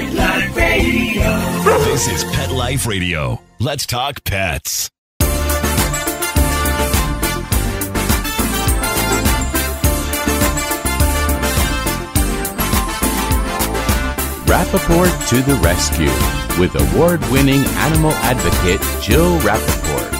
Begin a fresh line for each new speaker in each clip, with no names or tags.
Pet Life Radio.
This is Pet Life Radio. Let's talk pets.
Rappaport to the rescue with award-winning animal advocate Jill Rappaport.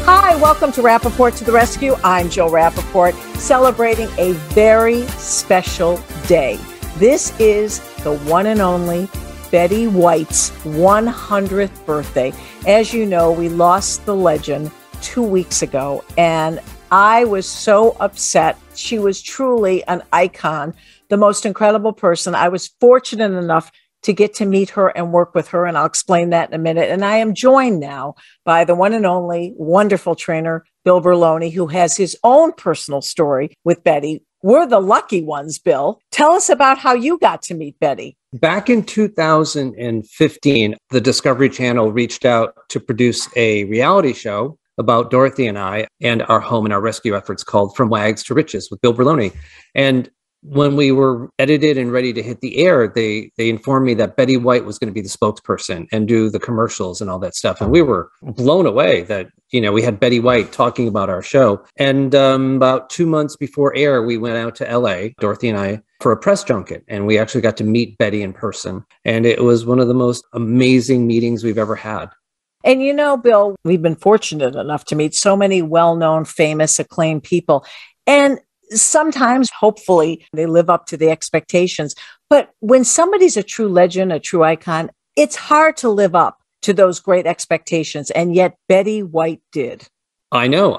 Hi, welcome to Rappaport to the Rescue. I'm Jill Rappaport, celebrating a very special day. This is the one and only Betty White's 100th birthday. As you know, we lost the legend 2 weeks ago, and I was so upset. She was truly an icon, the most incredible person. I was fortunate enough to get to meet her and work with her, and I'll explain that in a minute. And I am joined now by the one and only wonderful trainer, Bill Berloni, who has his own personal story with Betty. We're the lucky ones, Bill. Tell us about how you got to meet Betty.
Back in 2015, the Discovery Channel reached out to produce a reality show about Dorothy and I and our home and our rescue efforts called From Wags to Riches with Bill Berloni. And when we were edited and ready to hit the air, they informed me that Betty White was going to be the spokesperson and do the commercials and all that stuff. And we were blown away that, we had Betty White talking about our show. And about 2 months before air, we went out to LA, Dorothy and I, for a press junket. And we actually got to meet Betty in person. And it was one of the most amazing meetings we've ever had.
And Bill, we've been fortunate enough to meet so many well-known, famous, acclaimed people. And sometimes, hopefully, they live up to the expectations. But when somebody's a true legend, a true icon, it's hard to live up to those great expectations. And yet Betty White did.
I know.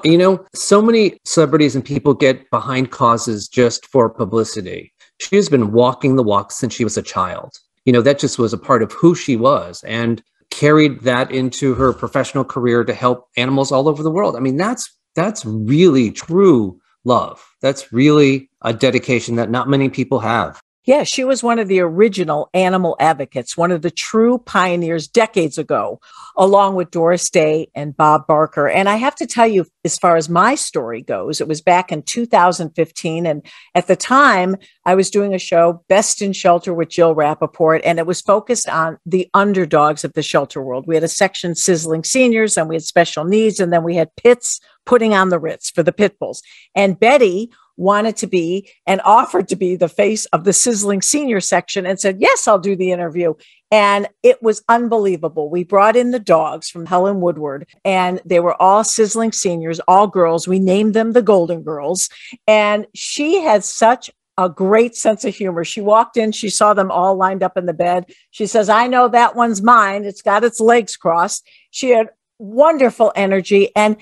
So many celebrities and people get behind causes just for publicity. She has been walking the walk since she was a child. That just was a part of who she was, and carried that into her professional career to help animals all over the world. I mean, that's really true love. That's really a dedication that not many people have.
Yeah, she was one of the original animal advocates, one of the true pioneers decades ago, along with Doris Day and Bob Barker. And I have to tell you, as far as my story goes, it was back in 2015. And at the time, I was doing a show, Best in Shelter with Jill Rappaport, and it was focused on the underdogs of the shelter world. We had a section sizzling seniors, and we had special needs, and then we had pits putting on the Ritz for the pit bulls. And Betty wanted to be and offered to be the face of the sizzling senior section and said, yes, I'll do the interview. And it was unbelievable. We brought in the dogs from Helen Woodward, and they were all sizzling seniors, all girls. We named them the Golden Girls. And she had such a great sense of humor. She walked in, she saw them all lined up in the bed. She says, I know that one's mine. It's got its legs crossed. She had wonderful energy. And,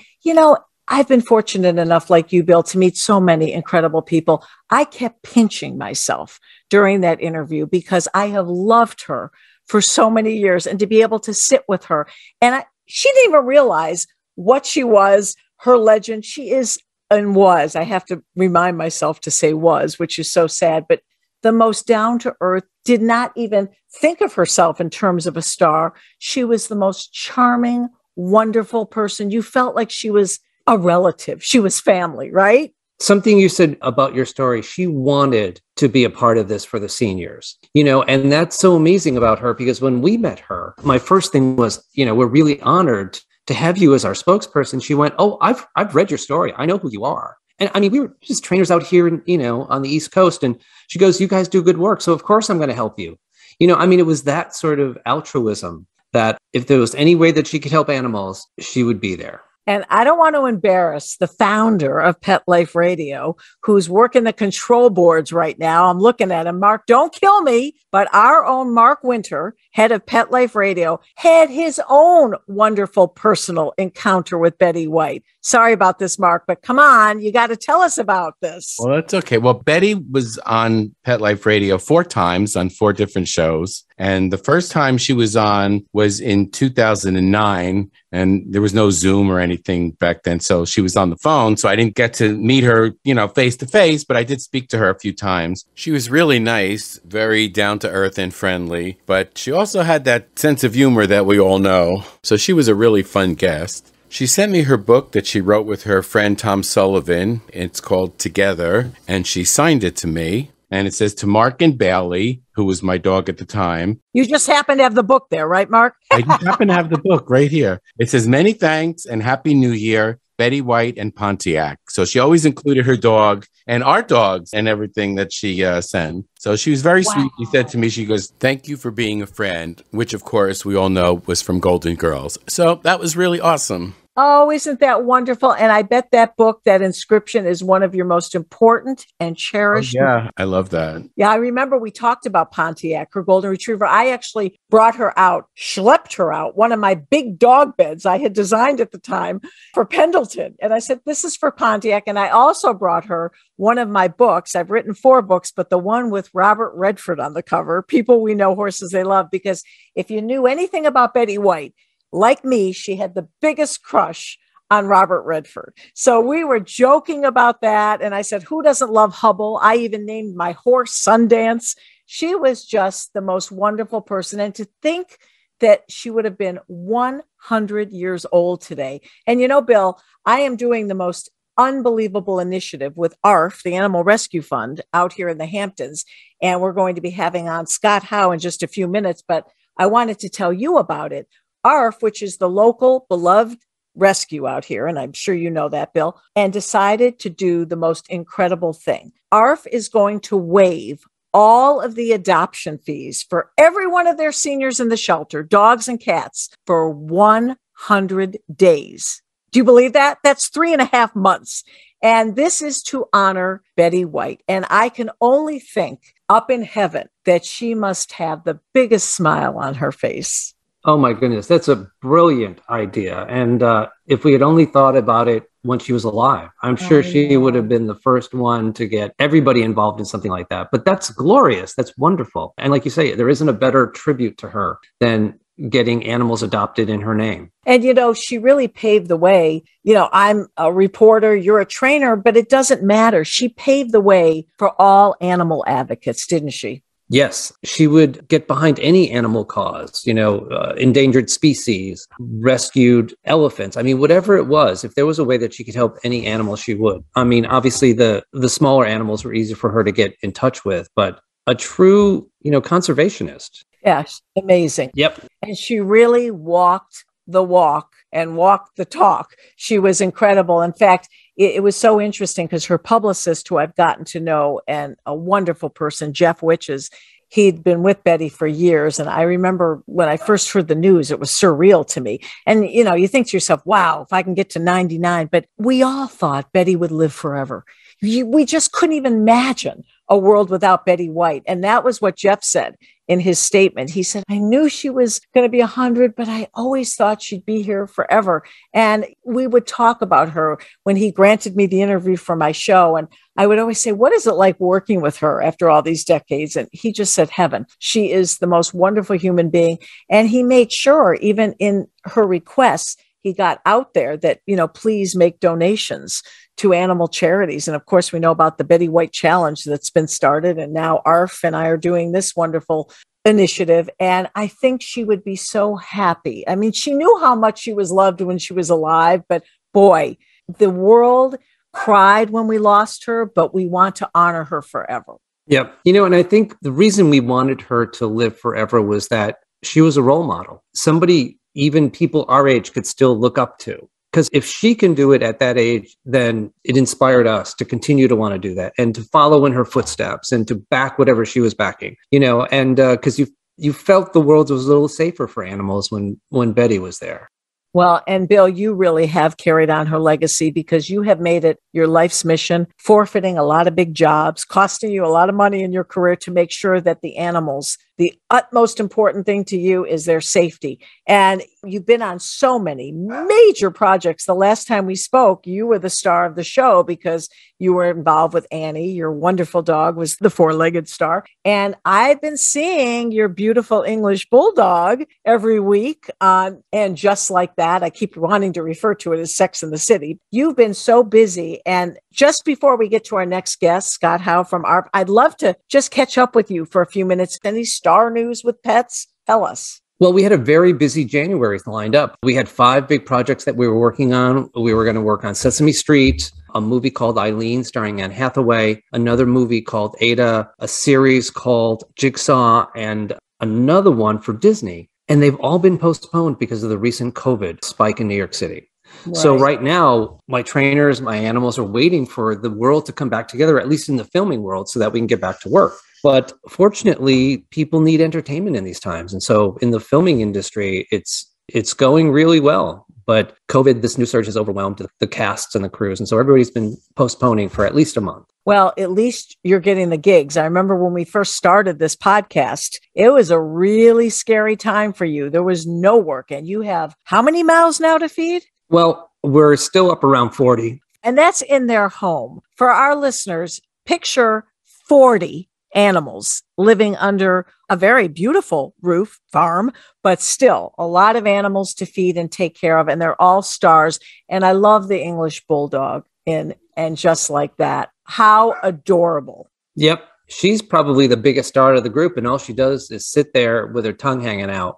I've been fortunate enough, like you, Bill, to meet so many incredible people. I kept pinching myself during that interview because I have loved her for so many years, and to be able to sit with her. And she didn't even realize what she was, her legend. She is and was, I have to remind myself to say was, which is so sad, but the most down to earth, did not even think of herself in terms of a star. She was the most charming, wonderful person. You felt like she was a relative. She was family, right?
Something you said about your story, she wanted to be a part of this for the seniors, and that's so amazing about her, because when we met her, my first thing was, we're really honored to have you as our spokesperson. She went, oh, I've read your story. I know who you are. And I mean, we were just trainers out here, on the East Coast. And she goes, you guys do good work. So of course I'm going to help you. It was that sort of altruism that if there was any way that she could help animals, she would be there.
And I don't want to embarrass the founder of Pet Life Radio, who's working the control boards right now. I'm looking at him. Mark, don't kill me. But our own Mark Winter, head of Pet Life Radio, had his own wonderful personal encounter with Betty White. Sorry about this, Mark, but come on, you got to tell us about this.
Well, that's okay. Well, Betty was on Pet Life Radio 4 times on 4 different shows. And the first time she was on was in 2009, and there was no Zoom or anything back then. So she was on the phone. So I didn't get to meet her, face to face, but I did speak to her a few times. She was really nice, very down to earth and friendly, but she also had that sense of humor that we all know. So she was a really fun guest. She sent me her book that she wrote with her friend Tom Sullivan. It's called Together, and she signed it to me. And it says, to Mark and Bailey, who was my dog at the time.
You just happen to have the book there, right, Mark?
I just happen to have the book right here. It says, many thanks and Happy New Year, Betty White and Pontiac. So she always included her dog and our dogs and everything that she sent. So she was very sweet. She said to me, she goes, thank you for being a friend, which of course we all know was from Golden Girls. So that was really awesome.
Oh, isn't that wonderful? And I bet that book, that inscription, is one of your most important and cherished.
Oh, yeah, I love that.
Yeah, I remember we talked about Pontiac, her golden retriever. I actually brought her out, schlepped her out, one of my big dog beds I had designed at the time for Pendleton. And I said, this is for Pontiac. And I also brought her one of my books. I've written 4 books, but the one with Robert Redford on the cover, People We Know, Horses They Love. Because if you knew anything about Betty White, like me, she had the biggest crush on Robert Redford. So we were joking about that. And I said, who doesn't love Hubble? I even named my horse Sundance. She was just the most wonderful person. And to think that she would have been 100 years old today. And you know, Bill, I am doing the most unbelievable initiative with ARF, the Animal Rescue Fund, out here in the Hamptons. And we're going to be having on Scott Howe in just a few minutes. But I wanted to tell you about it. ARF, which is the local beloved rescue out here, and I'm sure you know that, Bill, and decided to do the most incredible thing. ARF is going to waive all of the adoption fees for every one of their seniors in the shelter, dogs and cats, for 100 days. Do you believe that? That's 3.5 months. And this is to honor Betty White. And I can only think up in heaven that she must have the biggest smile on her face.
Oh, my goodness. That's a brilliant idea. And if we had only thought about it when she was alive, I'm sure she would have been the first one to get everybody involved in something like that. But that's glorious. That's wonderful. And like you say, there isn't a better tribute to her than getting animals adopted in her name.
And, you know, she really paved the way. You know, I'm a reporter, you're a trainer, but it doesn't matter. She paved the way for all animal advocates, didn't she?
Yes, she would get behind any animal cause, endangered species, rescued elephants. I mean, whatever it was, if there was a way that she could help any animal, she would. I mean, obviously the smaller animals were easy for her to get in touch with, but a true, conservationist.
Yes, amazing.
Yep.
And she really walked the walk and walked the talk. She was incredible. In fact, it was so interesting because her publicist, who I've gotten to know, and a wonderful person, Jeff Witches, he'd been with Betty for years. And I remember when I first heard the news, it was surreal to me. And, you think to yourself, wow, if I can get to 99, but we all thought Betty would live forever. We just couldn't even imagine a world without Betty White. And that was what Jeff said in his statement. He said, I knew she was going to be 100, but I always thought she'd be here forever. And we would talk about her when he granted me the interview for my show. And I would always say, what is it like working with her after all these decades? And he just said, heaven. She is the most wonderful human being. And he made sure, even in her requests, he got out there that, please make donations to animal charities. And of course, we know about the Betty White Challenge that's been started. And now ARF and I are doing this wonderful initiative. And I think she would be so happy. I mean, she knew how much she was loved when she was alive, but boy, the world cried when we lost her, but we want to honor her forever.
Yep. And I think the reason we wanted her to live forever was that she was a role model. Somebody even people our age could still look up to. Because if she can do it at that age, then it inspired us to continue to want to do that and to follow in her footsteps and to back whatever she was backing, and because you felt the world was a little safer for animals when Betty was there.
Well, and Bill, you really have carried on her legacy because you have made it your life's mission, forfeiting a lot of big jobs, costing you a lot of money in your career to make sure that the animals, the utmost important thing to you is their safety. And you've been on so many major projects. The last time we spoke, you were the star of the show because you were involved with Annie. Your wonderful dog was the four-legged star. And I've been seeing your beautiful English bulldog every week. And just like that, I keep wanting to refer to it as Sex and the City. You've been so busy. And just before we get to our next guest, Scott Howe from ARP, I'd love to just catch up with you for a few minutes. Any star news with pets? Tell us.
Well, we had a very busy January lined up. We had 5 big projects that we were working on. We were going to work on Sesame Street, a movie called Eileen starring Anne Hathaway, another movie called Ada, a series called Jigsaw, and another one for Disney. And they've all been postponed because of the recent COVID spike in New York City. So right now, my trainers, my animals are waiting for the world to come back together, at least in the filming world, so that we can get back to work. But fortunately, people need entertainment in these times. And so in the filming industry, it's going really well. But COVID, this new surge has overwhelmed the casts and the crews. And so everybody's been postponing for at least a month.
Well, at least you're getting the gigs. I remember when we first started this podcast, it was a really scary time for you. There was no work. And you have how many mouths now to feed?
Well, we're still up around 40.
And that's in their home. For our listeners, picture 40 animals living under a very beautiful roof farm, but still a lot of animals to feed and take care of. And they're all stars. And I love the English bulldog and just like that. How adorable.
Yep. She's probably the biggest star of the group. And all she does is sit there with her tongue hanging out.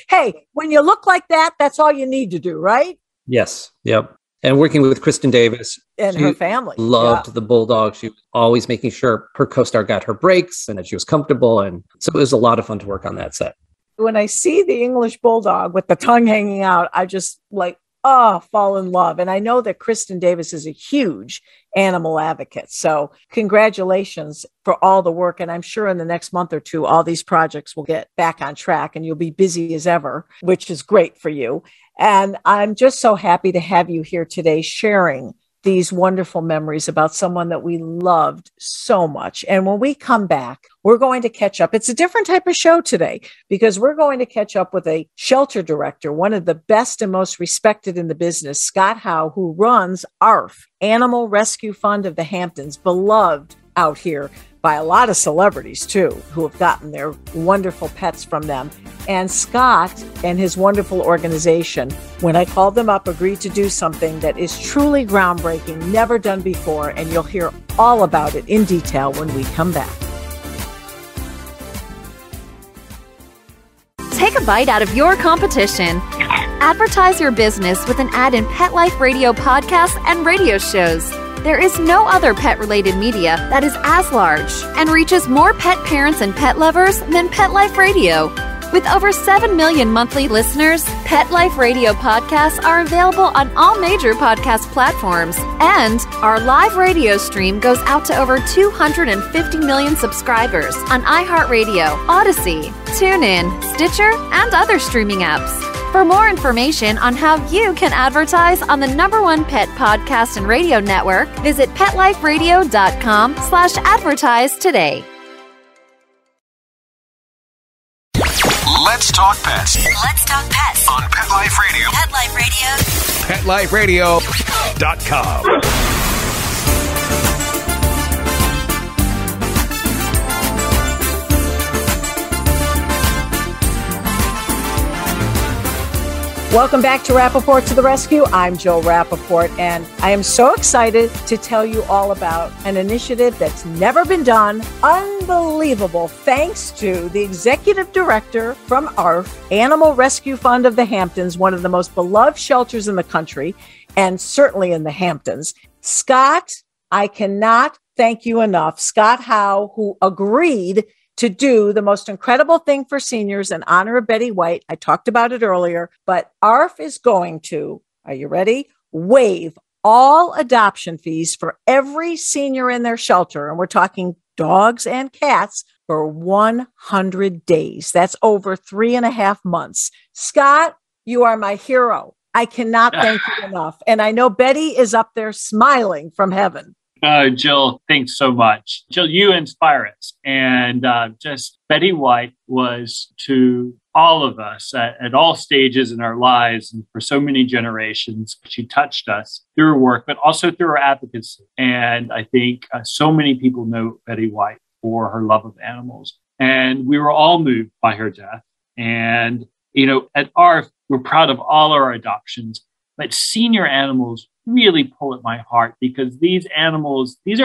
Hey, when you look like that, that's all you need to do, right?
Yes. Yep. And working with Kristen Davis
and her family.
Loved the bulldog. She was always making sure her co-star got her breaks and that she was comfortable. And so it was a lot of fun to work on that set.
When I see the English bulldog with the tongue hanging out, I just fall in love. And I know that Kristen Davis is a huge animal advocate. So congratulations for all the work. And I'm sure in the next month or two, all these projects will get back on track and you'll be busy as ever, which is great for you. And I'm just so happy to have you here today sharing these wonderful memories about someone that we loved so much. And when we come back, we're going to catch up. It's a different type of show today because we're going to catch up with a shelter director, one of the best and most respected in the business, Scott Howe, who runs ARF, Animal Rescue Fund of the Hamptons, beloved out here by a lot of celebrities too, who have gotten their wonderful pets from them. And Scott and his wonderful organization, when I called them up, agreed to do something that is truly groundbreaking, never done before. And you'll hear all about it in detail when we come back.
Take a bite out of your competition. Advertise your business with an ad in Pet Life Radio podcasts and radio shows. There is no other pet-related media that is as large and reaches more pet parents and pet lovers than Pet Life Radio. With over 7 million monthly listeners, Pet Life Radio podcasts are available on all major podcast platforms, and our live radio stream goes out to over 250 million subscribers on iHeartRadio, Odyssey, TuneIn, Stitcher, and other streaming apps. For more information on how you can advertise on the #1 pet podcast and radio network, visit PetLifeRadio.com/advertise today.
Let's talk pets
Let's talk pets
on Pet Life Radio.
Pet Life Radio.
PetLifeRadio.com.
Welcome back to Rappaport to the Rescue. I'm Jill Rappaport, and I am so excited to tell you all about an initiative that's never been done. Unbelievable. Thanks to the executive director from ARF, Animal Rescue Fund of the Hamptons, one of the most beloved shelters in the country, and certainly in the Hamptons. Scott, I cannot thank you enough. Scott Howe, who agreed to do the most incredible thing for seniors in honor of Betty White. I talked about it earlier, but ARF is going to, are you ready? Waive all adoption fees for every senior in their shelter. And we're talking dogs and cats for 100 days. That's over 3.5 months. Scott, you are my hero. I cannot thank you enough. And I know Betty is up there smiling from heaven.
Jill, thanks so much. Jill, you inspire us. And just Betty White was to all of us at all stages in our lives and for so many generations. She touched us through her work, but also through her advocacy. And I think so many people know Betty White for her love of animals. And we were all moved by her death. And, you know, at ARF, we're proud of all our adoptions, but senior animals really pull at my heart because these are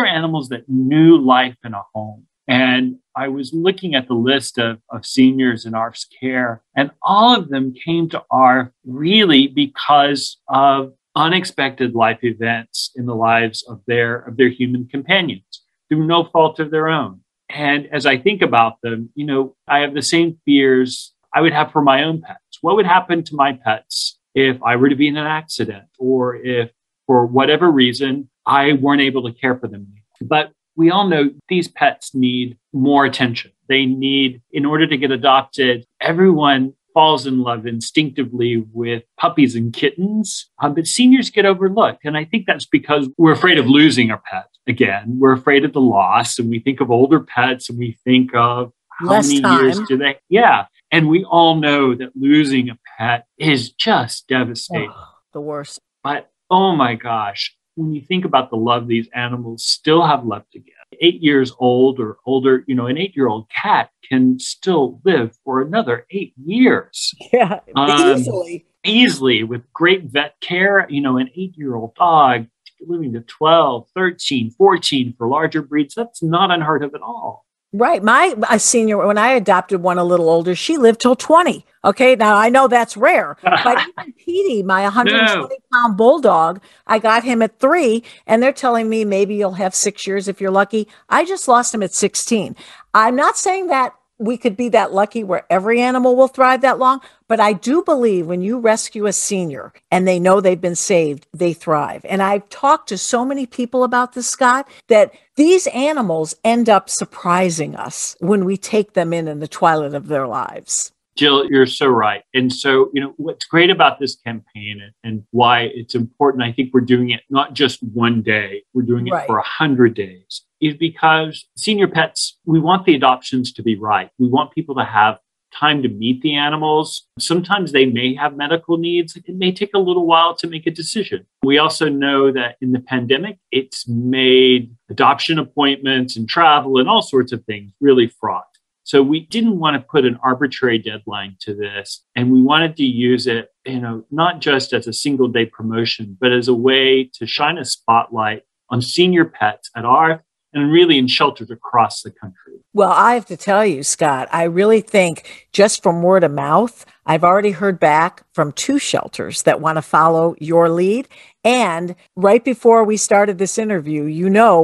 animals that knew life in a home. And I was looking at the list of seniors in ARF's care, and all of them came to ARF really because of unexpected life events in the lives of their human companions through no fault of their own. And as I think about them, I have the same fears I would have for my own pets. What would happen to my pets if I were to be in an accident, or if for whatever reason I weren't able to care for them anymore? But we all know these pets need more attention. They need, in order to get adopted, everyone falls in love instinctively with puppies and kittens, but seniors get overlooked. And I think that's because we're afraid of losing our pet. Again, we're afraid of the loss, and we think of older pets and we think of how
Less
many
time.
years do they? Yeah. And we all know that losing a pet is just devastating.
Oh, the worst.
But oh my gosh, when you think about the love these animals still have left to give, 8 years old or older, an 8-year-old cat can still live for another 8 years.
Yeah, easily
with great vet care. An 8-year-old dog living to 12, 13, 14 for larger breeds, that's not unheard of at all.
Right. My senior, when I adopted one a little older, she lived till 20. Okay. Now I know that's rare, but even Petey, my 120-pound bulldog, I got him at 3, and they're telling me maybe you'll have 6 years if you're lucky. I just lost him at 16. I'm not saying that we could be that lucky where every animal will thrive that long, but I do believe when you rescue a senior and they know they've been saved, they thrive. And I've talked to so many people about this, Scott, that these animals end up surprising us when we take them in the twilight of their lives.
Jill, you're so right. And so, what's great about this campaign and why it's important, I think we're doing it not just one day, we're doing it for 100 days, is because senior pets, we want the adoptions to be right. We want people to have time to meet the animals. Sometimes they may have medical needs. It may take a little while to make a decision. We also know that in the pandemic, it's made adoption appointments and travel and all sorts of things really fraught. So we didn't want to put an arbitrary deadline to this. And we wanted to use it, not just as a single day promotion, but as a way to shine a spotlight on senior pets at our and really in shelters across the country.
Well, I have to tell you, Scott, I really think just from word of mouth, I've already heard back from 2 shelters that want to follow your lead. And right before we started this interview,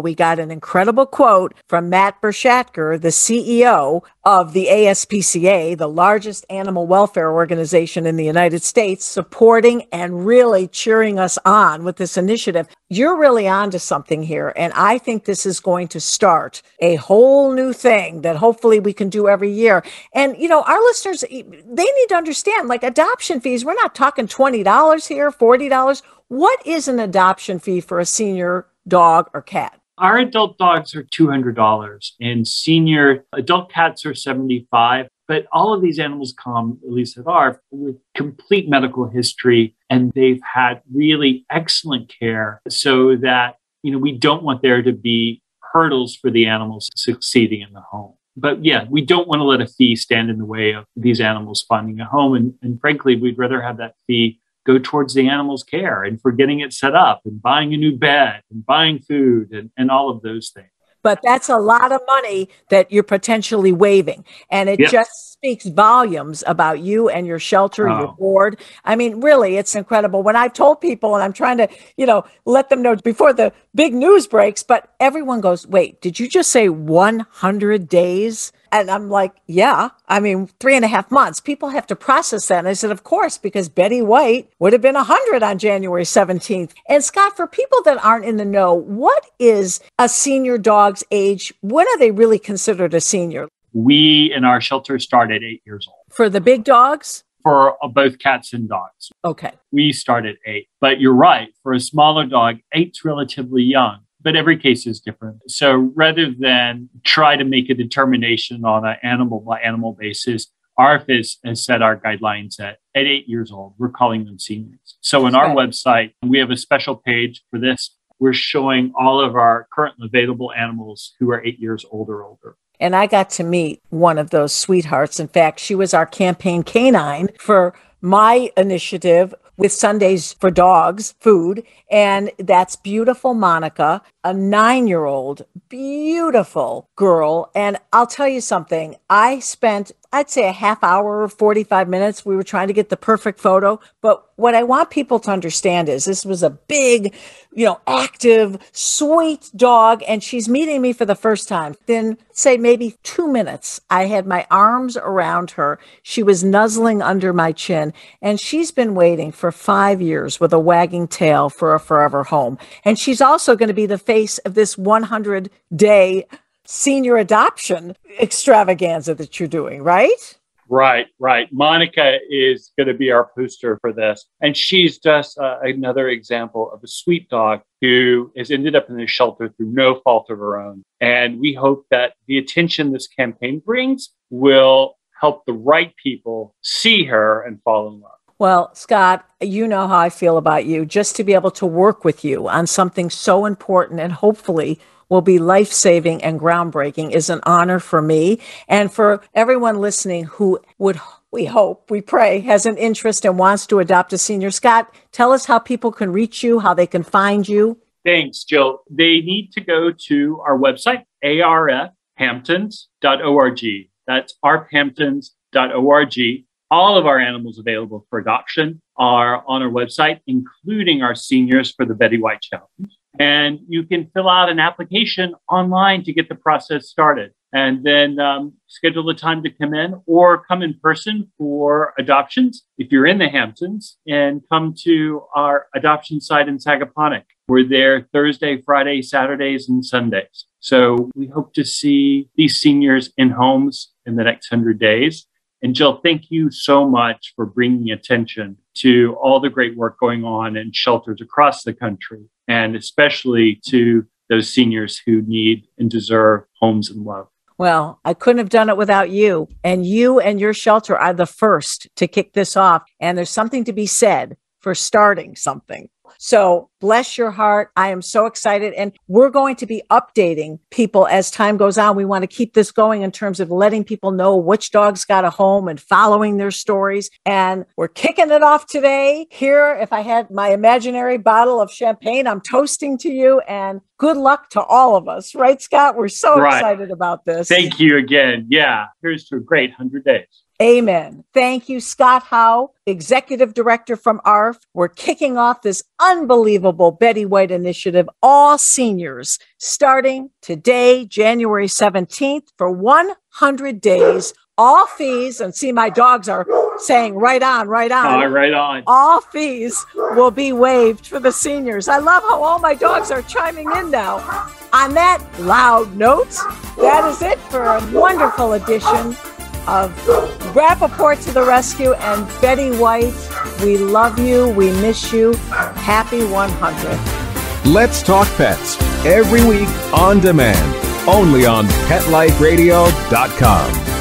we got an incredible quote from Matt Bershatker, the CEO of the ASPCA, the largest animal welfare organization in the United States, supporting and really cheering us on with this initiative. You're really onto something here. And I think this is going to start a whole new thing that hopefully we can do every year. And, our listeners, they need to understand, like adoption fees, we're not talking $20 here, $40. What is an adoption fee for a senior dog or cat?
Our adult dogs are $200 and senior adult cats are $75. But all of these animals come, at least at ours, with complete medical history, and they've had really excellent care so that, we don't want there to be hurdles for the animals succeeding in the home. But yeah, we don't want to let a fee stand in the way of these animals finding a home. And frankly, we'd rather have that fee go towards the animal's care and for getting it set up and buying a new bed and buying food and all of those things.
But that's a lot of money that you're potentially waiving. And it just speaks volumes about you and your shelter, your board. I mean, really, it's incredible. When I've told people, and I'm trying to, let them know before the big news breaks, but everyone goes, wait, did you just say 100 days? And I'm like, yeah, 3.5 months. People have to process that. And I said, of course, because Betty White would have been 100 on January 17th. And Scott, for people that aren't in the know, what is a senior dog's age? When are they really considered a senior?
We in our shelter start at 8 years old.
For the big dogs?
For both cats and dogs.
Okay.
We start at 8. But you're right. For a smaller dog, 8's relatively young. But every case is different. So rather than try to make a determination on an animal by animal basis, ARF has set our guidelines at 8 years old. We're calling them seniors. So on our website, we have a special page for this. We're showing all of our currently available animals who are 8 years old or older.
And I got to meet one of those sweethearts. In fact, she was our campaign canine for my initiative with Sundays for Dogs food. And that's beautiful Monica, a 9-year-old, beautiful girl. And I'll tell you something. I spent, I'd say, a half hour, 45 minutes. We were trying to get the perfect photo. But what I want people to understand is this was a big, active, sweet dog. And she's meeting me for the first time. Then, say, maybe 2 minutes, I had my arms around her. She was nuzzling under my chin. And she's been waiting for 5 years with a wagging tail for a forever home. And she's also going to be the face of this 100-day senior adoption extravaganza that you're doing, right?
Right. Monica is going to be our poster for this. And she's just another example of a sweet dog who has ended up in the shelter through no fault of her own. And we hope that the attention this campaign brings will help the right people see her and fall in love.
Well, Scott, you know how I feel about you. Just to be able to work with you on something so important and hopefully will be life-saving and groundbreaking is an honor for me and for everyone listening who would, we hope, we pray, has an interest and wants to adopt a senior. Scott, tell us how people can reach you, how they can find you.
Thanks, Jill. They need to go to our website, arfhamptons.org. That's arfhamptons.org. All of our animals available for adoption are on our website, including our seniors for the Betty White Challenge. And you can fill out an application online to get the process started and then schedule the time to come in or come in person for adoptions. If you're in the Hamptons, and come to our adoption site in Sagaponack. We're there Thursday, Friday, Saturdays, and Sundays. So we hope to see these seniors in homes in the next 100 days. And Jill, thank you so much for bringing attention to all the great work going on in shelters across the country, and especially to those seniors who need and deserve homes and love.
Well, I couldn't have done it without you. And you and your shelter are the first to kick this off. And there's something to be said for starting something. So bless your heart. I am so excited. And we're going to be updating people as time goes on. We want to keep this going in terms of letting people know which dogs got a home and following their stories. And we're kicking it off today. Here, if I had my imaginary bottle of champagne, I'm toasting to you, and good luck to all of us. Right, Scott? We're so excited about this.
Thank you again. Yeah, here's to a great 100 days.
Amen. Thank you, Scott Howe, Executive Director from ARF. We're kicking off this unbelievable Betty White initiative, all seniors, starting today, January 17th, for 100 days, all fees. And see, my dogs are saying right on, right on.
Right on.
All fees will be waived for the seniors. I love how all my dogs are chiming in now. On that loud note, that is it for a wonderful edition of Rappaport to the Rescue and Betty White. We love you. We miss you. Happy 100.
Let's Talk Pets every week on demand, only on PetLifeRadio.com.